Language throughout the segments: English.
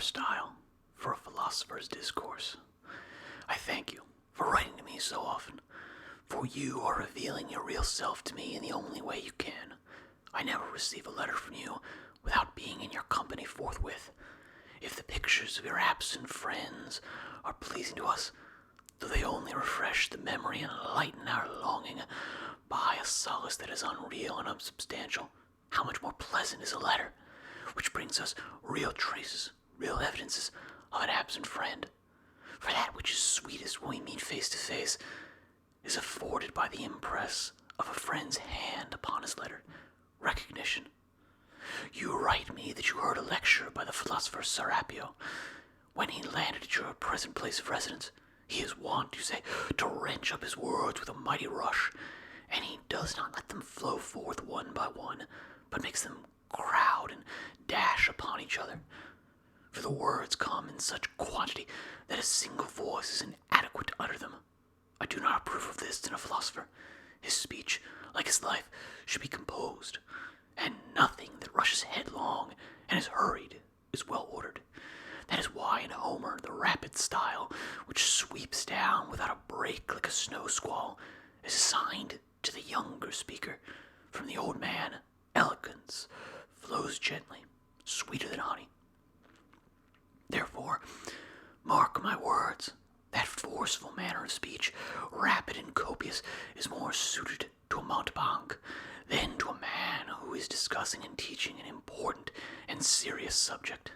style for a philosopher's discourse. I thank you for writing to me so often, for you are revealing your real self to me in the only way you can. I never receive a letter from you without being in your company forthwith. If the pictures of your absent friends are pleasing to us, though they only refresh the memory and lighten our longing by a solace that is unreal and unsubstantial, how much more pleasant is a letter which brings us real traces, real evidences of an absent friend. For that which is sweetest when we meet face to face is afforded by the impress of a friend's hand upon his letter, recognition. You write me that you heard a lecture by the philosopher Serapio. When he landed at your present place of residence, he is wont, you say, to wrench up his words with a mighty rush, and he does not let them flow forth one by one, but makes them crowd and dash upon each other. For the words come in such quantity that a single voice is inadequate to utter them. I do not approve of this in a philosopher. His speech, like his life, should be composed, and nothing that rushes headlong and is hurried is well ordered. That is why in Homer the rapid style, which sweeps down without a break like a snow squall, is assigned to the younger speaker. From the old man, eloquence flows gently, sweeter than honey. Therefore, mark my words, that forceful manner of speech, rapid and copious, is more suited to a mountebank than to a man who is discussing and teaching an important and serious subject.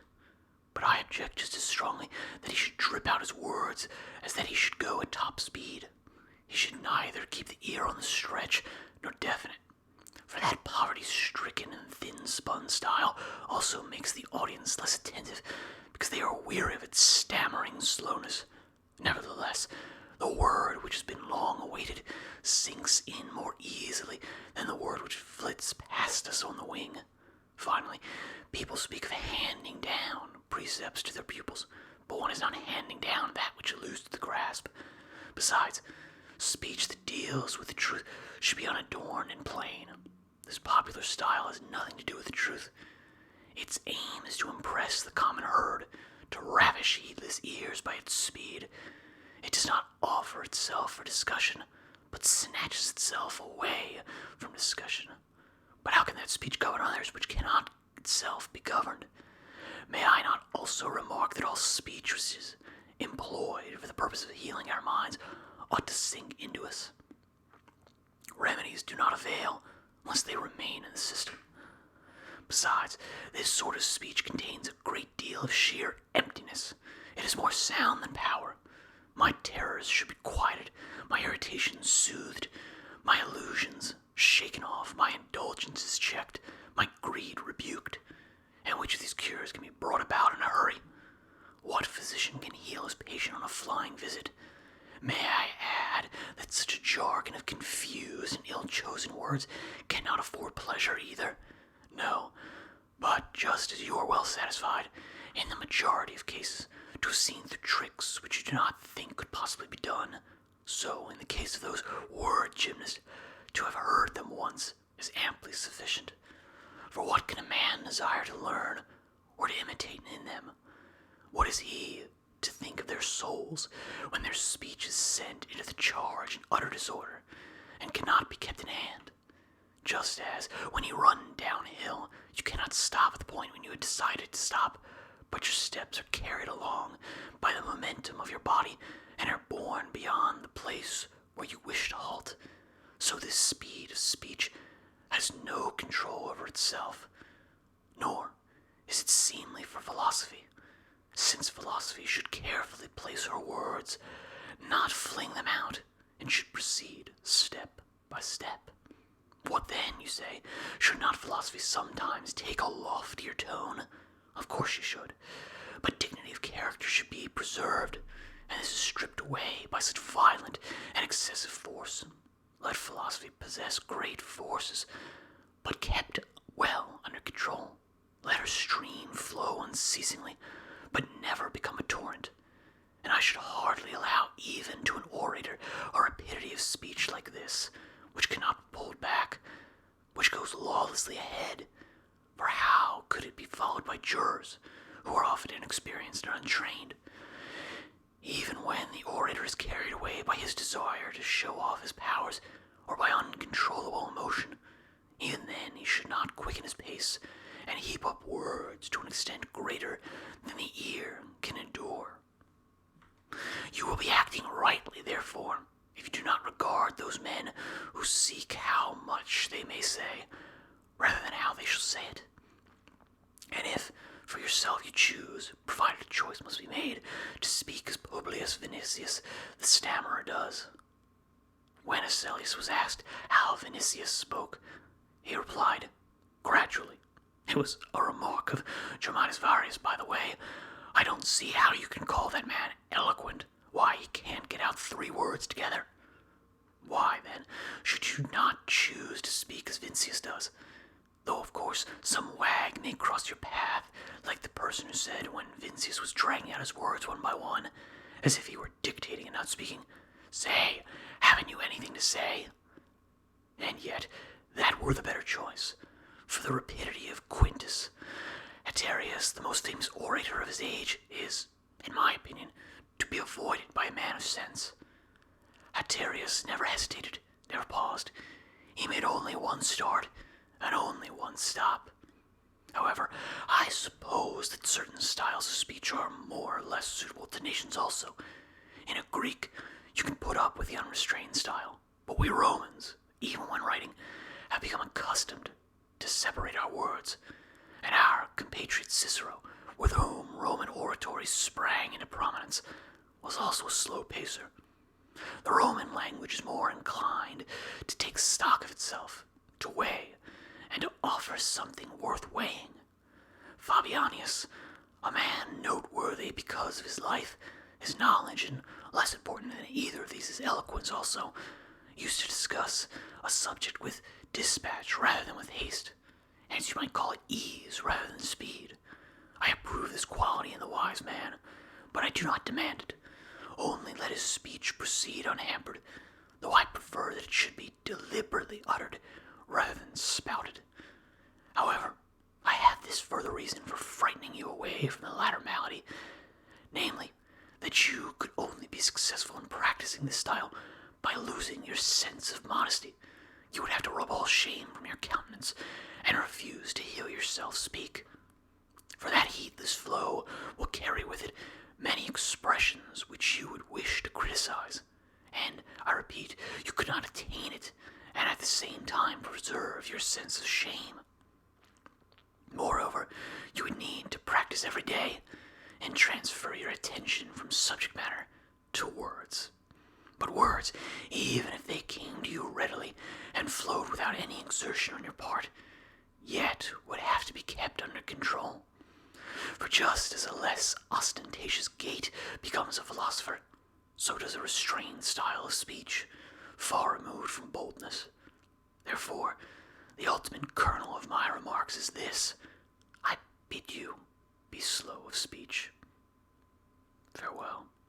But I object just as strongly that he should drip out his words as that he should go at top speed. He should neither keep the ear on the stretch nor deafen it, for that poverty-stricken and thin-spun style also makes the audience less attentive, because they are weary of its stammering slowness. Nevertheless, the word which has been long awaited sinks in more easily than the word which flits past us on the wing. Finally, people speak of handing down precepts to their pupils, but one is not handing down that which eludes the grasp. Besides, speech that deals with the truth should be unadorned and plain. This popular style has nothing to do with the truth. Its aim is to impress the common herd, to ravish heedless ears by its speed. It does not offer itself for discussion, but snatches itself away from discussion. But how can that speech govern others which cannot itself be governed? May I not also remark that all speech which is employed for the purpose of healing our minds ought to sink into us? Remedies do not avail unless they remain in the system. Besides, this sort of speech contains a great deal of sheer emptiness. It is more sound than power. My terrors should be quieted, my irritations soothed, my illusions shaken off, my indulgences checked, my greed rebuked. And which of these cures can be brought about in a hurry? What physician can heal his patient on a flying visit? May I add that such a jargon of confused and ill-chosen words cannot afford pleasure either? No, but just as you are well satisfied, in the majority of cases, to have seen through tricks which you do not think could possibly be done, so in the case of those word gymnasts, to have heard them once is amply sufficient. For what can a man desire to learn or to imitate in them? What is he to think of their souls when their speech is sent into the charge in utter disorder and cannot be kept in hand? Just as when you run downhill, you cannot stop at the point when you had decided to stop, but your steps are carried along by the momentum of your body and are borne beyond the place where you wish to halt. So this speed of speech has no control over itself, nor is it seemly for philosophy, since philosophy should carefully place her words, not fling them out, and should proceed step by step. What then, you say, should not philosophy sometimes take a loftier tone? Of course she should, but dignity of character should be preserved, and this is stripped away by such violent and excessive force. Let philosophy possess great forces, but kept well under control. Let her stream flow unceasingly, but never become a torrent. And I should hardly allow even to an orator a rapidity of speech like this, which cannot be pulled back, which goes lawlessly ahead. For how could it be followed by jurors, who are often inexperienced and untrained. Even when the orator is carried away by his desire to show off his powers or by uncontrollable emotion, even then he should not quicken his pace and heap up words to an extent greater than the ear can endure. You will be acting rightly, therefore, if you do not regard those men who seek how much they may say, rather than how they shall say it. And if, for yourself you choose, provided a choice must be made, to speak as Publius Vinicius the stammerer does. When Asellius was asked how Vinicius spoke, he replied, gradually. It was a remark of Germanus Varius, by the way. I don't see how you can call that man eloquent. Why, he can't get out 3 words together. Why, then, should you not choose to speak as Vincius does? Though, of course, some wag may cross your path, like the person who said when Vincius was dragging out his words one by one, as if he were dictating and not speaking, "Say, haven't you anything to say?" And yet, that were the better choice, for the rapidity of Quintus. Haterius, the most famous orator of his age, is, in my opinion, to be avoided by a man of sense. Haterius never hesitated, never paused. He made only one start, and only one stop. However, I suppose that certain styles of speech are more or less suitable to nations also. In a Greek, you can put up with the unrestrained style, but we Romans, even when writing, have become accustomed to separate our words, and our compatriot Cicero, with whom Roman oratory sprang into prominence, was also a slow pacer. The Roman language is more inclined to take stock of itself, to weigh, and to offer something worth weighing. Fabianius, a man noteworthy because of his life, his knowledge, and less important than either of these, his eloquence also, used to discuss a subject with dispatch rather than with haste. Hence you might call it ease rather than speed. I approve this quality in the wise man, but I do not demand it. Only let his speech proceed unhampered, though I prefer that it should be deliberately uttered rather than spouted. However, I have this further reason for frightening you away from the latter malady, namely, that you could only be successful in practicing this style by losing your sense of modesty. You would have to rub all shame from your countenance and refuse to hear yourself speak. For that heedless flow will carry with it many expressions which you would wish to criticize, and, I repeat, you could not attain it, and at the same time preserve your sense of shame. Moreover, you would need to practice every day, and transfer your attention from subject matter to words. But words, even if they came to you readily and flowed without any exertion on your part, yet would have to be kept under control. For just as a less ostentatious gait becomes a philosopher, so does a restrained style of speech, far removed from boldness. Therefore, the ultimate kernel of my remarks is this: I bid you be slow of speech. Farewell.